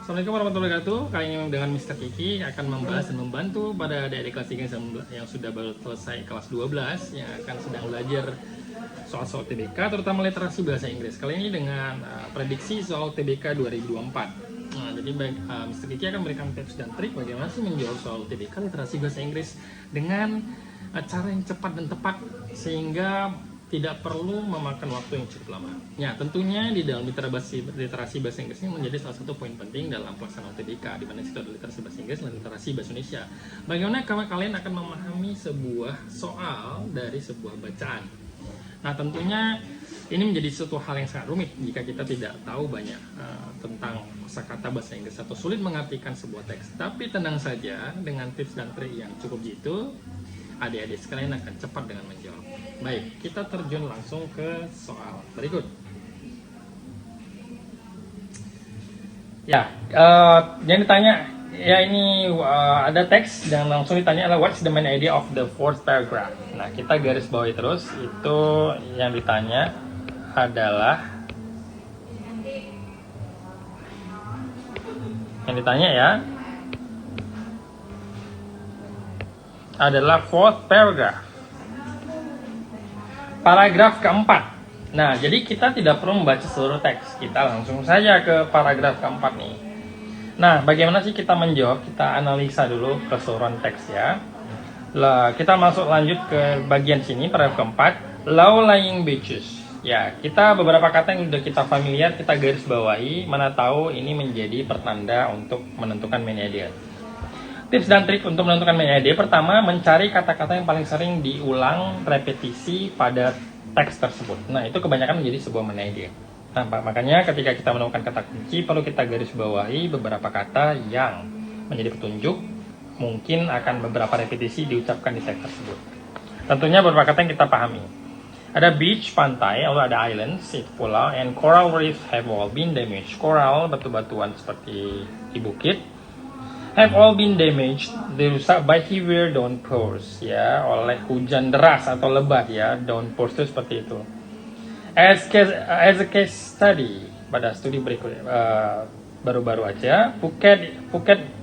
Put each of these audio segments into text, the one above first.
Assalamualaikum warahmatullahi wabarakatuh. Kali ini dengan Mr. Kiki akan membahas dan membantu pada adik-adik kelas 3 yang sudah baru selesai kelas 12 yang akan sedang belajar soal-soal TBK, terutama literasi bahasa Inggris. Kali ini dengan prediksi soal TBK 2024. Nah, jadi Mr. Kiki akan memberikan tips dan trik bagaimana sih menjawab soal TBK literasi bahasa Inggris dengan cara yang cepat dan tepat sehingga tidak perlu memakan waktu yang cukup lama. Ya, tentunya di dalam literasi bahasa Inggris ini menjadi salah satu poin penting dalam pelaksanaan TBK, di mana situ ada literasi bahasa Inggris dan literasi bahasa Indonesia. Bagaimana kalian akan memahami sebuah soal dari sebuah bacaan? Nah, tentunya ini menjadi suatu hal yang sangat rumit jika kita tidak tahu banyak tentang kosakata bahasa Inggris atau sulit mengartikan sebuah teks. Tapi tenang saja, dengan tips dan trik yang cukup jitu, adik-adik sekalian akan cepat dengan menjawab. Baik, kita terjun langsung ke soal berikut. Ya, yang ditanya, ya ini ada teks dan langsung ditanya adalah what's the main idea of the fourth paragraph. Nah, kita garis bawahi terus, itu yang ditanya adalah adalah fourth paragraph. Paragraf keempat. Nah, jadi kita tidak perlu membaca seluruh teks. Kita langsung saja ke paragraf keempat nih. Nah, bagaimana sih kita menjawab? Kita analisa dulu keseluruhan teks ya. Kita lanjut ke bagian sini, paragraf keempat. Low-lying beaches. Ya, kita beberapa kata yang sudah kita familiar, kita garis bawahi. Mana tahu ini menjadi pertanda untuk menentukan main idea. Tips dan trik untuk menentukan main idea. Pertama, mencari kata-kata yang paling sering diulang repetisi pada teks tersebut. Nah, itu kebanyakan menjadi sebuah main idea. Nah, makanya ketika kita menemukan kata kunci, perlu kita garis bawahi beberapa kata yang menjadi petunjuk, mungkin akan beberapa repetisi diucapkan di teks tersebut. Tentunya beberapa kata yang kita pahami. Ada beach, pantai, lalu ada islands, itu pulau, and coral reef have all been damaged. Coral, batu-batuan seperti di bukit, have all been damaged, dirusak by heavier downpours, ya, oleh hujan deras atau lebat ya, downpours itu seperti itu. As a case study, pada studi berikut baru-baru aja, Phuket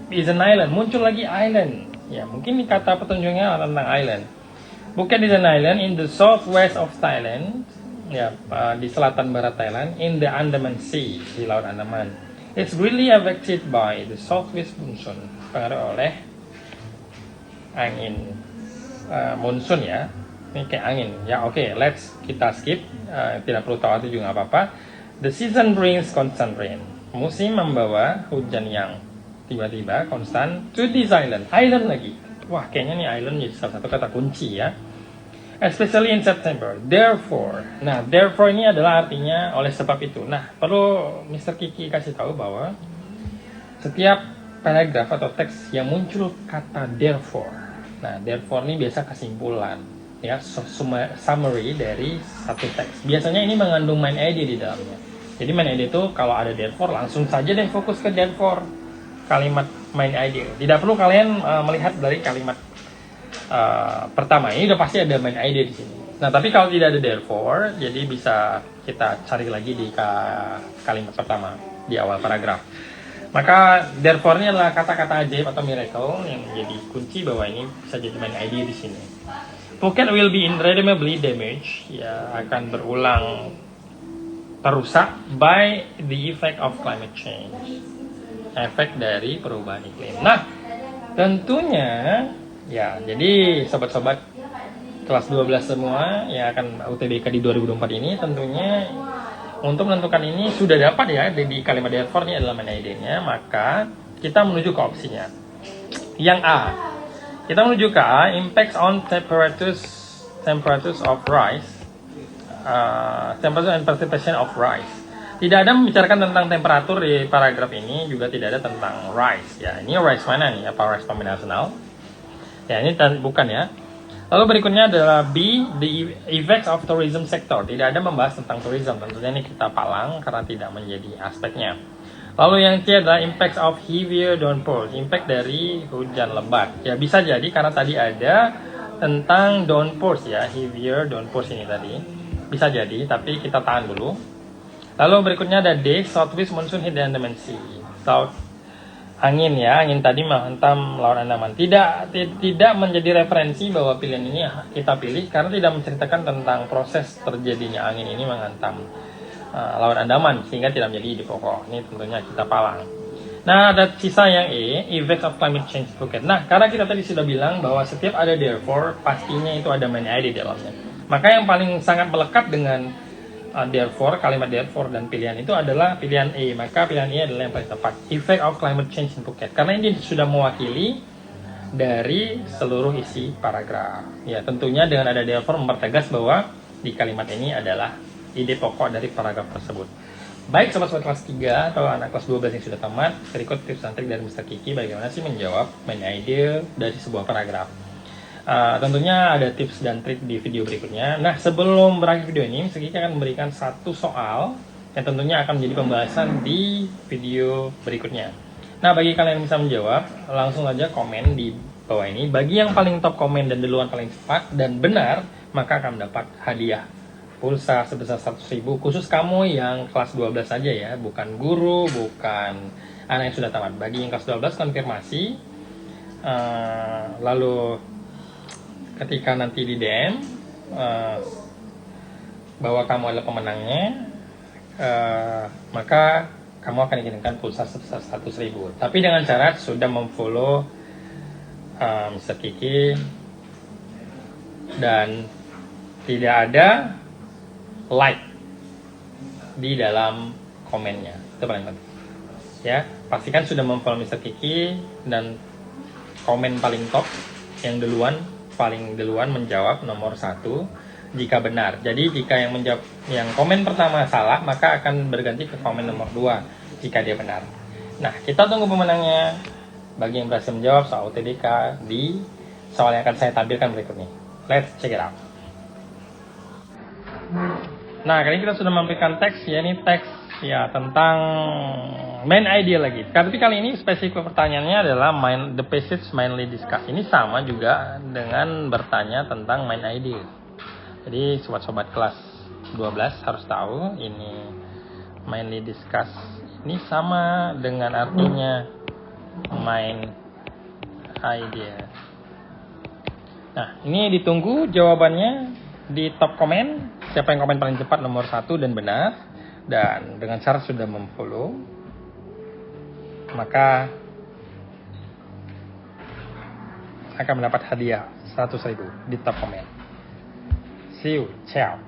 is an island, muncul lagi island, ya, mungkin kata petunjuknya tentang island. Phuket is an island in the southwest of Thailand, ya, di selatan barat Thailand, in the Andaman Sea, di Laut Andaman. It's greatly affected by the southwest monsoon, pengaruh oleh angin monsoon ya. Ini kayak angin ya. Oke, kita skip, tidak perlu tahu itu juga nggak apa-apa. The season brings constant rain. Musim membawa hujan yang tiba-tiba konstan to this island. Island lagi. Wah, kayaknya nih island jadi salah satu kata kunci ya. Especially in September. Therefore. Nah, therefore ini adalah artinya oleh sebab itu. Nah, perlu Mr. Kiki kasih tahu bahwa setiap paragraf atau teks yang muncul kata therefore. Nah, therefore ini biasa kesimpulan, ya, summary dari satu teks. Biasanya ini mengandung main idea di dalamnya. Jadi main idea itu kalau ada therefore langsung saja deh fokus ke therefore, kalimat main idea. Tidak perlu kalian melihat dari kalimat pertama, ini udah pasti ada main idea di sini. Nah, tapi kalau tidak ada therefore, jadi bisa kita cari lagi di kalimat pertama di awal paragraf. Maka therefore ini adalah kata-kata ajaib atau miracle yang menjadi kunci bahwa ini bisa jadi main idea di sini. Phuket will be irredeemably damaged, ya, akan berulang terusak by the effect of climate change, efek dari perubahan iklim. Nah, tentunya ya, jadi sobat-sobat kelas 12 semua yang akan UTBK di 2024 ini, tentunya untuk menentukan ini sudah dapat ya di kalimat therefore ini adalah main idea-nya, maka kita menuju ke opsinya. Yang A, kita menuju ke A, impacts on temperatures of rice, temperature and precipitation of rice. Tidak ada membicarakan tentang temperatur di paragraf ini, juga tidak ada tentang rice ya. Ini rice mana nih? Apa rice nasional? Ya, ini bukan ya. Lalu berikutnya adalah B, the effects of tourism sector. Tidak ada membahas tentang tourism, tentunya ini kita palang karena tidak menjadi aspeknya. Lalu yang C adalah impacts of heavier downpours, impact dari hujan lebat. Ya, bisa jadi karena tadi ada tentang downpours ya, heavier downpours ini tadi. Bisa jadi, tapi kita tahan dulu. Lalu berikutnya ada D, southwest monsoon hit the Andaman Sea. angin ya, angin tadi menghantam laut Andaman. Tidak menjadi referensi bahwa pilihan ini kita pilih karena tidak menceritakan tentang proses terjadinya angin ini menghantam laut Andaman sehingga tidak menjadi ide pokok. Ini tentunya kita palang. Nah, ada sisa yang E, effects of climate change Phuket. Nah, karena kita tadi sudah bilang bahwa setiap ada therefore, pastinya itu ada main ID di dalamnya. Maka yang paling sangat melekat dengan therefore, kalimat therefore dan pilihan itu adalah pilihan E. Maka pilihan E adalah yang paling tepat. Effect of climate change in Phuket. Karena ini sudah mewakili dari seluruh isi paragraf. Ya, tentunya dengan ada therefore mempertegas bahwa di kalimat ini adalah ide pokok dari paragraf tersebut. Baik sobat-sobat kelas 3 atau anak kelas 12 yang sudah tamat, berikut tips dan trik dari Mr. Kiki bagaimana sih menjawab main ide dari sebuah paragraf. Tentunya ada tips dan trik di video berikutnya. Nah, sebelum berakhir video ini, Mr. Kiki akan memberikan satu soal yang tentunya akan menjadi pembahasan di video berikutnya. Nah, bagi kalian yang bisa menjawab, langsung aja komen di bawah ini. Bagi yang paling top komen dan duluan paling cepat dan benar, maka akan mendapat hadiah pulsa sebesar 100.000 khusus kamu yang kelas 12 saja ya, bukan guru, bukan anak yang sudah tamat. Bagi yang kelas 12 konfirmasi, lalu ketika nanti di DM bahwa kamu adalah pemenangnya, maka kamu akan dikirimkan pulsa sebesar 100.000. Tapi dengan syarat sudah memfollow Mr. Kiki dan tidak ada like di dalam komennya. Itu paling penting ya, pastikan sudah memfollow Mr. Kiki dan komen paling top yang paling duluan menjawab nomor 1 jika benar. Jadi jika yang komen pertama salah, maka akan berganti ke komen nomor 2 jika dia benar. Nah, kita tunggu pemenangnya. Bagi yang berhasil menjawab soal UTBK di soal yang akan saya tampilkan berikutnya. Let's check it out. Nah, kali ini kita sudah memberikan teks ya, ini teks ya tentang main idea lagi. Tapi kali ini spesifik pertanyaannya adalah the passage mainly discuss. Ini sama juga dengan bertanya tentang main idea. Jadi sobat-sobat kelas 12 harus tahu ini mainly discuss. Ini sama dengan artinya main idea. Nah, ini ditunggu jawabannya di top komen. Siapa yang komen paling cepat nomor 1 dan benar, dan dengan syarat sudah memfollow, maka akan mendapat hadiah 100.000 di top komen. See you, ciao.